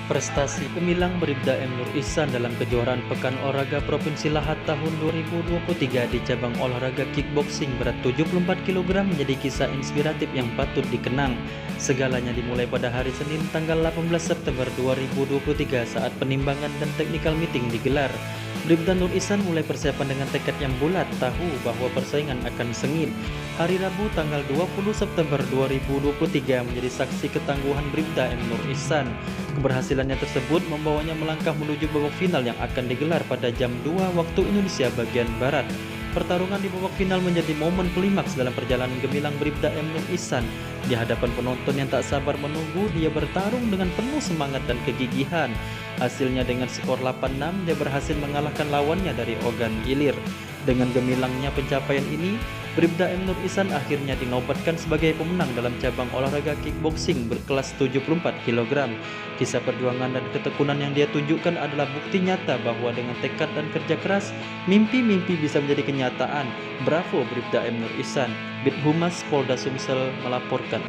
Prestasi gemilang Bribda M. Nur Ihsan dalam kejuaraan Pekan Olahraga Provinsi Lahat tahun 2023 di cabang olahraga kickboxing berat 74 kg menjadi kisah inspiratif yang patut dikenang. Segalanya dimulai pada hari Senin tanggal 18 September 2023 saat penimbangan dan technical meeting digelar. Bribda Nur Ihsan mulai persiapan dengan tekad yang bulat, tahu bahwa persaingan akan sengit. Hari Rabu tanggal 20 September 2023 menjadi saksi ketangguhan Bribda M. Nur Ihsan. Keberhasilannya tersebut membawanya melangkah menuju babak final yang akan digelar pada jam 2 waktu Indonesia bagian Barat. Pertarungan di babak final menjadi momen klimaks dalam perjalanan gemilang Bribda M. Nur Ihsan. Di hadapan penonton yang tak sabar menunggu, dia bertarung dengan penuh semangat dan kegigihan. Hasilnya dengan skor 8-6, dia berhasil mengalahkan lawannya dari Ogan Ilir. Dengan gemilangnya pencapaian ini, Bribda M. Nur Ihsan akhirnya dinobatkan sebagai pemenang dalam cabang olahraga kickboxing berkelas 74 kg. Kisah perjuangan dan ketekunan yang dia tunjukkan adalah bukti nyata bahwa dengan tekad dan kerja keras, mimpi-mimpi bisa menjadi kenyataan. Bravo Bribda M. Nur Ihsan. Bid Humas Polda Sumsel melaporkan.